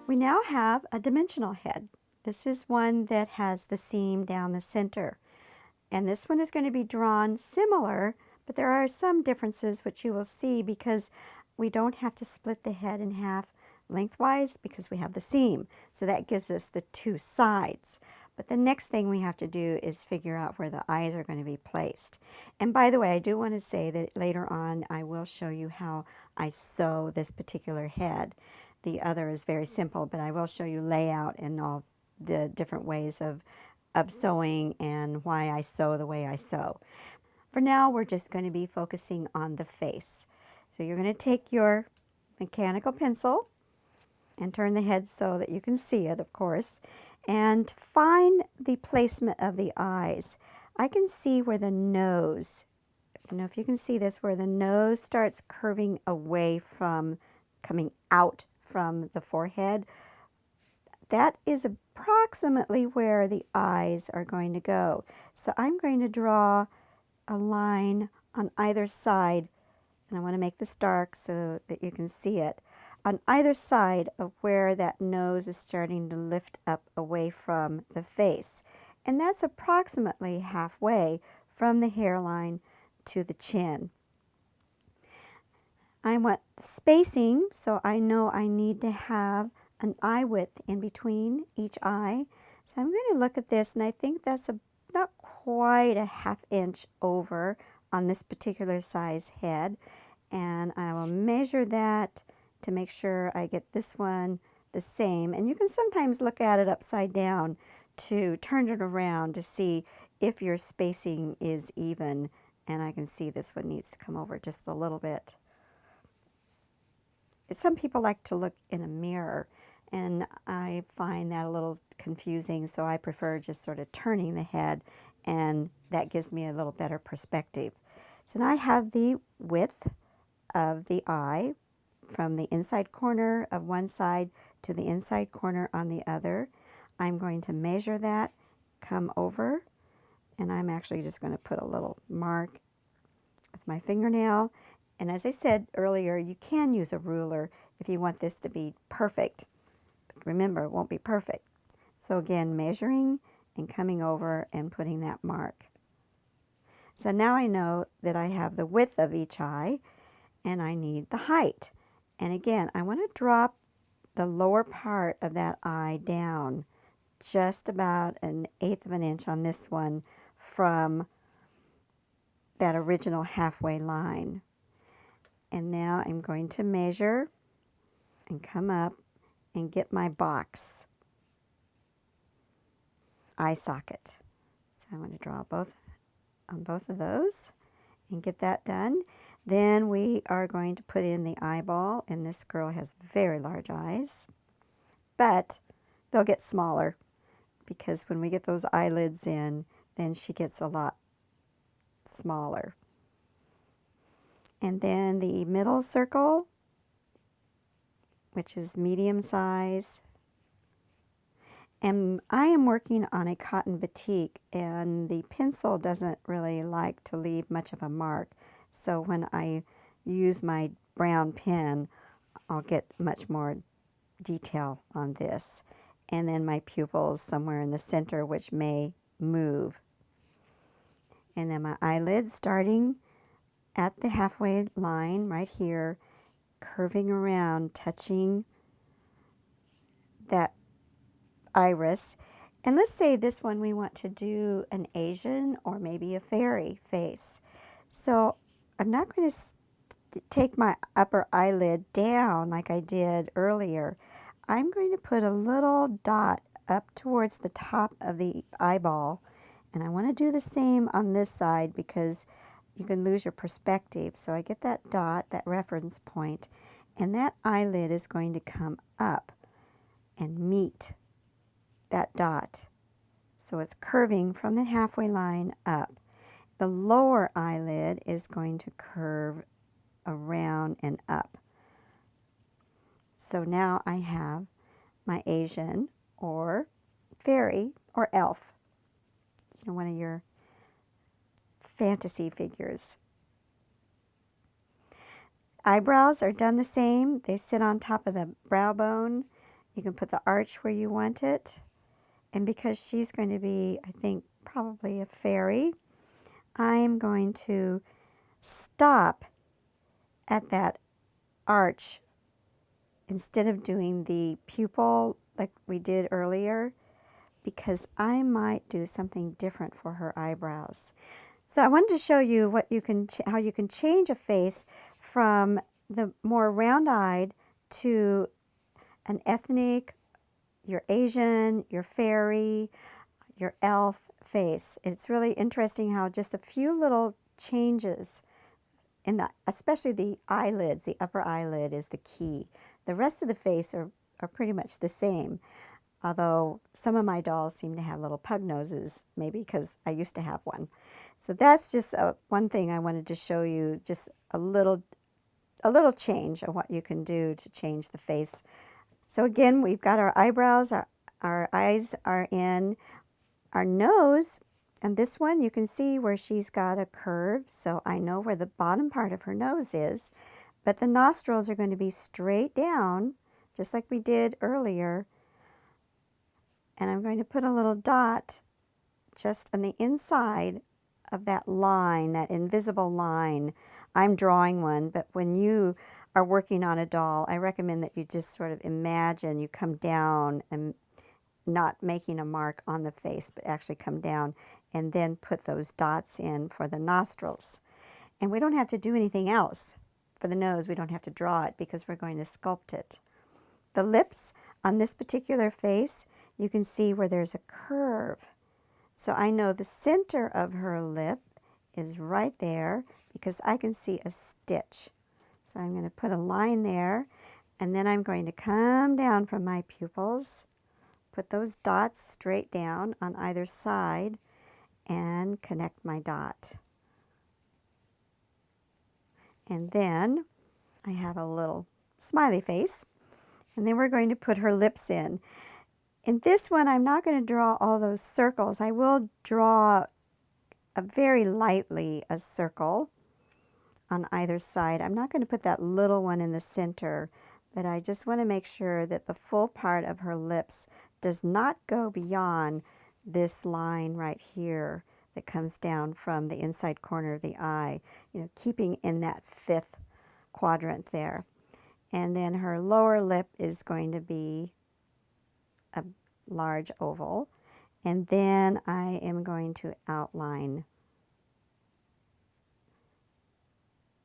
We now have a dimensional head. This is one that has the seam down the center. And this one is going to be drawn similar, but there are some differences which you will see because we don't have to split the head in half lengthwise because we have the seam. So that gives us the two sides. But the next thing we have to do is figure out where the eyes are going to be placed. And by the way, I do want to say that later on I will show you how I sew this particular head. The other is very simple, but I will show you layout and all the different ways of sewing and why I sew the way I sew. For now, we're just going to be focusing on the face. So you're going to take your mechanical pencil and turn the head so that you can see it, of course, and find the placement of the eyes. I can see where the nose, I don't know if you can see this, where the nose starts curving away from, coming out from the forehead. That is approximately where the eyes are going to go. So I'm going to draw a line on either side, and I want to make this dark so that you can see it, on either side of where that nose is starting to lift up away from the face. And that's approximately halfway from the hairline to the chin. I want spacing, so I know I need to have an eye width in between each eye. So I'm going to look at this, and I think that's not quite a ½ inch over on this particular size head. And I will measure that to make sure I get this one the same. And you can sometimes look at it upside down to turn it around to see if your spacing is even. And I can see this one needs to come over just a little bit. Some people like to look in a mirror, and I find that a little confusing, so I prefer just sort of turning the head, and that gives me a little better perspective. So now I have the width of the eye from the inside corner of one side to the inside corner on the other. I'm going to measure that, come over, and I'm actually just going to put a little mark with my fingernail. And as I said earlier, you can use a ruler if you want this to be perfect. But remember, it won't be perfect. So again, measuring and coming over and putting that mark. So now I know that I have the width of each eye and I need the height. And again, I want to drop the lower part of that eye down just about 1/8 of an inch on this one from that original halfway line. And now I'm going to measure and come up and get my box eye socket. So I'm going to draw both on both of those and get that done. Then we are going to put in the eyeball, and this girl has very large eyes, but they'll get smaller because when we get those eyelids in, then she gets a lot smaller. And then the middle circle, which is medium size. And I am working on a cotton batik, and the pencil doesn't really like to leave much of a mark. So when I use my brown pen, I'll get much more detail on this. And then my pupils somewhere in the center, which may move. And then my eyelids starting at the halfway line right here, curving around, touching that iris. And let's say this one we want to do an Asian or maybe a fairy face. So I'm not going to take my upper eyelid down like I did earlier. I'm going to put a little dot up towards the top of the eyeball. And I want to do the same on this side because you can lose your perspective. So I get that dot, that reference point, and that eyelid is going to come up and meet that dot. So it's curving from the halfway line up. The lower eyelid is going to curve around and up. So now I have my Asian or fairy or elf, you know, one of your fantasy figures. eyebrows are done the same. They sit on top of the brow bone. You can put the arch where you want it. And because she's going to be, I think, probably a fairy, I'm going to stop at that arch instead of doing the pupil like we did earlier, because I might do something different for her eyebrows. So I wanted to show you what you can how you can change a face from the more round-eyed to an ethnic, your Asian, your fairy, your elf face. It's really interesting how just a few little changes in the, especially the eyelids, the upper eyelid is the key. The rest of the face are pretty much the same. Although some of my dolls seem to have little pug noses, maybe because I used to have one. So that's just one thing I wanted to show you, just a little change of what you can do to change the face. So again, we've got our eyebrows, our eyes are in, our nose, and this one you can see where she's got a curve, so I know where the bottom part of her nose is, but the nostrils are going to be straight down, just like we did earlier. And I'm going to put a little dot just on the inside of that line, that invisible line. I'm drawing one, but when you are working on a doll, I recommend that you just sort of imagine you come down and not making a mark on the face, but actually come down and then put those dots in for the nostrils. And we don't have to do anything else for the nose. We don't have to draw it because we're going to sculpt it. The lips on this particular face, you can see where there's a curve. So I know the center of her lip is right there because I can see a stitch. So I'm going to put a line there, and then I'm going to come down from my pupils, put those dots straight down on either side, and connect my dot. And then I have a little smiley face, and then we're going to put her lips in. In this one, I'm not going to draw all those circles. I will draw very lightly a circle on either side. I'm not going to put that little one in the center, but I just want to make sure that the full part of her lips does not go beyond this line right here that comes down from the inside corner of the eye, keeping in that fifth quadrant there. And then her lower lip is going to be a large oval. And then I am going to outline,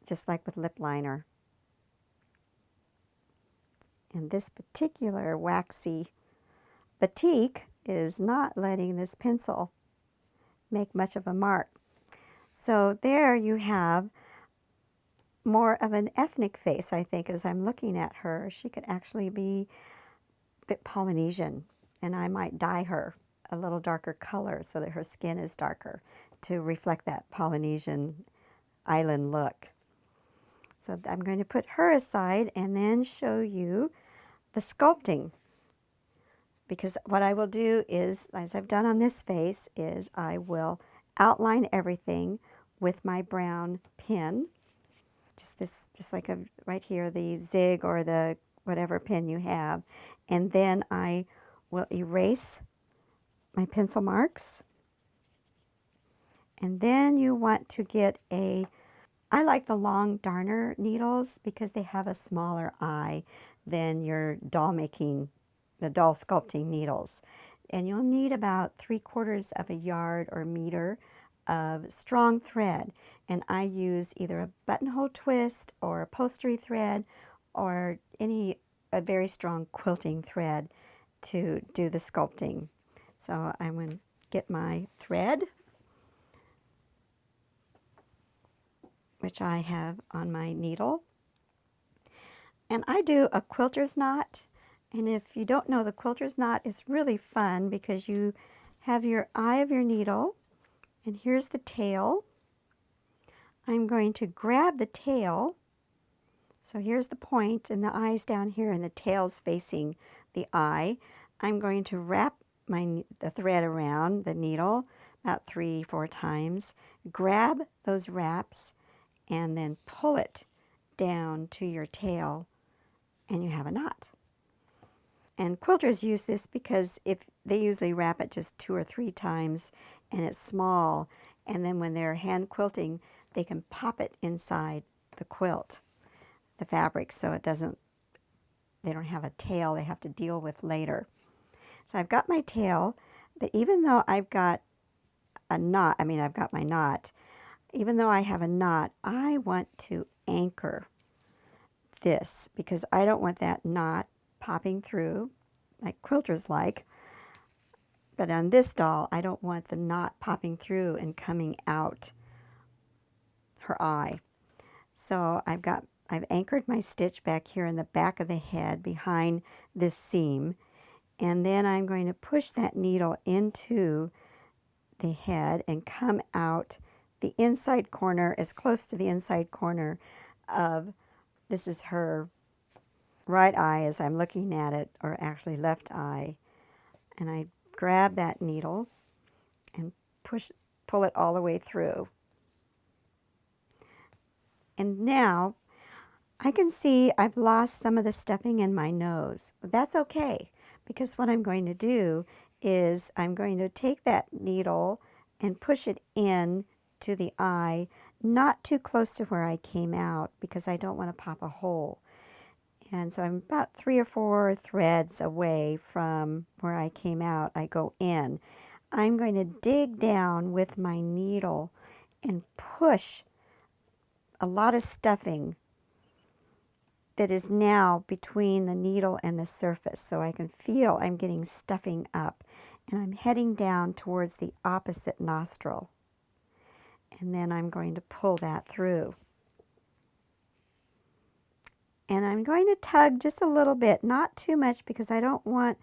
just like with lip liner. And this particular waxy batik is not letting this pencil make much of a mark. So there you have more of an ethnic face, I think, as I'm looking at her. She could actually be a bit Polynesian, and I might dye her a little darker color so that her skin is darker to reflect that Polynesian island look. So I'm going to put her aside and then show you the sculpting. Because what I will do is, as I've done on this face, is I will outline everything with my brown pen. Just like right here, the zig or the whatever pen you have. And then I will erase my pencil marks. And then you want to get I like the long darner needles because they have a smaller eye than your the doll sculpting needles. And you'll need about 3/4 of a yard or meter of strong thread. And I use either a buttonhole twist or a upholstery thread or a very strong quilting thread to do the sculpting. So I'm going to get my thread, which I have on my needle. And I do a quilter's knot. And if you don't know, the quilter's knot is really fun because you have your eye of your needle, and here's the tail. I'm going to grab the tail. So here's the point, and the eye's down here, and the tail's facing the eye. I'm going to wrap the thread around the needle about 3-4 times, grab those wraps, and then pull it down to your tail, and you have a knot. And quilters use this because if they usually wrap it just 2 or 3 times and it's small, and then when they're hand quilting, they can pop it inside the quilt, the fabric, so they don't have a tail they have to deal with later. So I've got my tail, but even though I've got a knot, I've got my knot, even though I have a knot, I want to anchor this because I don't want that knot popping through like quilters like. But on this doll, I don't want the knot popping through and coming out her eye. So I've anchored my stitch back here in the back of the head behind this seam. And then I'm going to push that needle into the head and come out the inside corner, as close to the inside corner of, this is her right eye as I'm looking at it, or actually left eye. And I grab that needle and pull it all the way through. And now I can see I've lost some of the stuffing in my nose. But that's okay, because what I'm going to do is I'm going to take that needle and push it in to the eye, not too close to where I came out, because I don't want to pop a hole. And so I'm about 3 or 4 threads away from where I came out. I go in. I'm going to dig down with my needle and push a lot of stuffing that is now between the needle and the surface. So I can feel I'm getting stuffing up. And I'm heading down towards the opposite nostril. And then I'm going to pull that through. And I'm going to tug just a little bit, not too much, because I don't want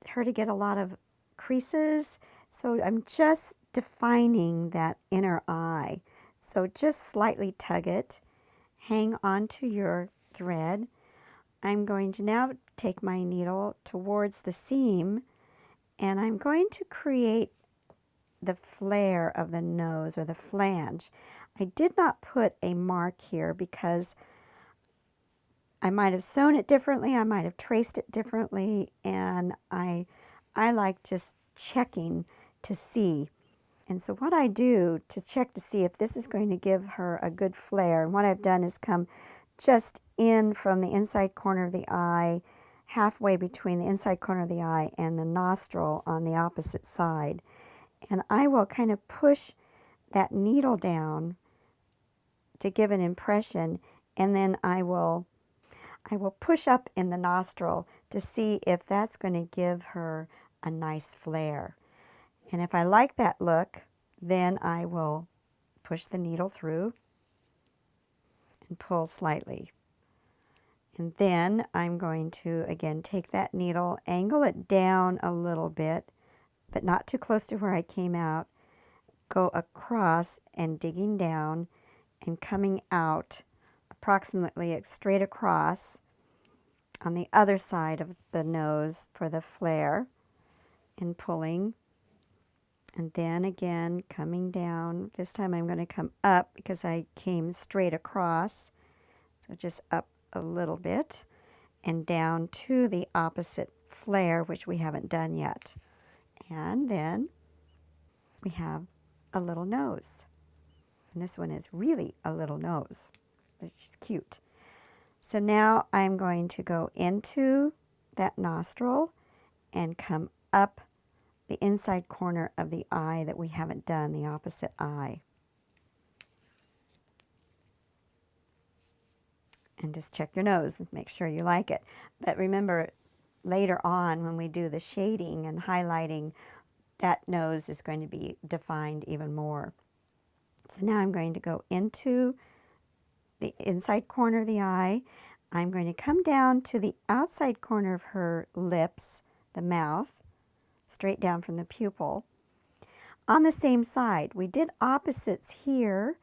her to get a lot of creases. So I'm just defining that inner eye. So just slightly tug it. Hang onto your thread. I'm going to now take my needle towards the seam, and I'm going to create the flare of the nose, or the flange. I did not put a mark here because I might have sewn it differently, I might have traced it differently, and I like just checking to see. And so what I do to check to see if this is going to give her a good flare, and what I've done is come just in from the inside corner of the eye, halfway between the inside corner of the eye and the nostril on the opposite side. And I will kind of push that needle down to give an impression, and then I will push up in the nostril to see if that's going to give her a nice flare. And if I like that look, then I will push the needle through and pull slightly. And then I'm going to, again, take that needle, angle it down a little bit, but not too close to where I came out, go across and digging down and coming out approximately straight across on the other side of the nose for the flare, and pulling. And then again, coming down. This time I'm going to come up because I came straight across. So just up a little bit and down to the opposite flare, which we haven't done yet. And then we have a little nose. And this one is really a little nose. It's cute. So now I'm going to go into that nostril and come up the inside corner of the eye that we haven't done, the opposite eye. And just check your nose and make sure you like it. But remember, later on when we do the shading and highlighting, that nose is going to be defined even more. So now I'm going to go into the inside corner of the eye. I'm going to come down to the outside corner of her lips, the mouth, straight down from the pupil. On the same side, we did opposites here,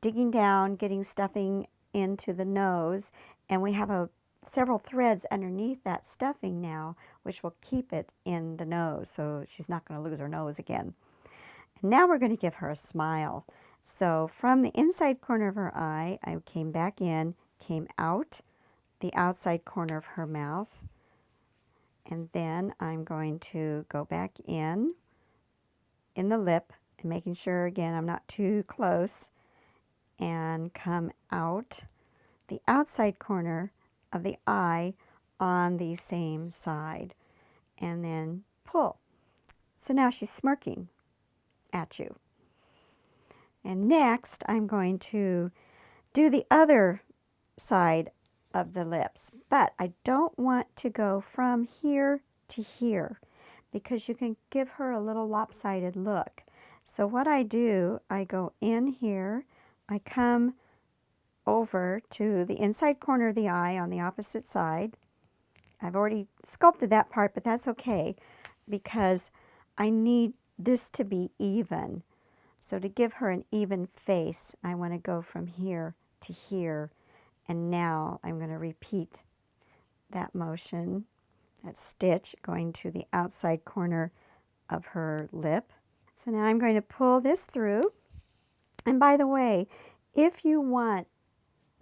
digging down, getting stuffing into the nose, and we have several threads underneath that stuffing now, which will keep it in the nose, so she's not going to lose her nose again. And now we're going to give her a smile. So from the inside corner of her eye, I came back in, came out the outside corner of her mouth, and then I'm going to go back in the lip and making sure, again, I'm not too close, and come out the outside corner of the eye on the same side, and then pull. So now she's smirking at you. And next, I'm going to do the other side of the lips, but I don't want to go from here to here because you can give her a little lopsided look. So what I do, I go in here, I come over to the inside corner of the eye on the opposite side. I've already sculpted that part, but that's okay because I need this to be even. So to give her an even face, I want to go from here to here. And now I'm going to repeat that motion, that stitch, going to the outside corner of her lip. So now I'm going to pull this through. And by the way, if you want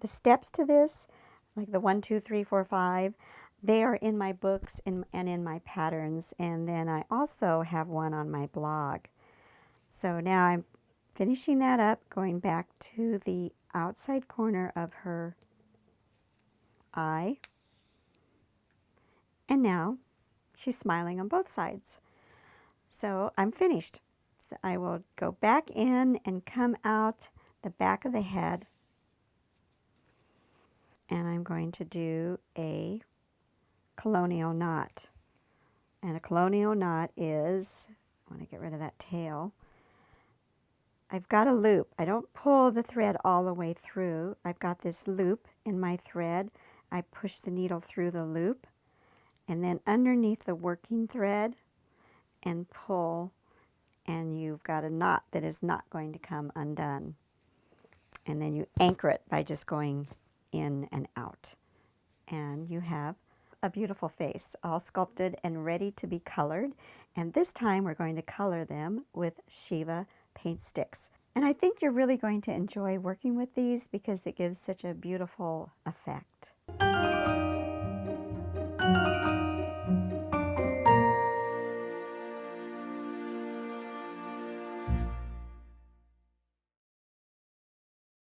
the steps to this, like the 1, 2, 3, 4, 5, they are in my books and in my patterns. And then I also have one on my blog. So now I'm finishing that up, going back to the outside corner of her eye. And now she's smiling on both sides. So I'm finished. So I will go back in and come out the back of the head. And I'm going to do a colonial knot. And a colonial knot is, I want to get rid of that tail. I've got a loop. I don't pull the thread all the way through. I've got this loop in my thread. I push the needle through the loop and then underneath the working thread and pull, and you've got a knot that is not going to come undone. And then you anchor it by just going in and out. And you have a beautiful face, all sculpted and ready to be colored. And this time we're going to color them with Shiva Paintstiks. And I think you're really going to enjoy working with these because it gives such a beautiful effect.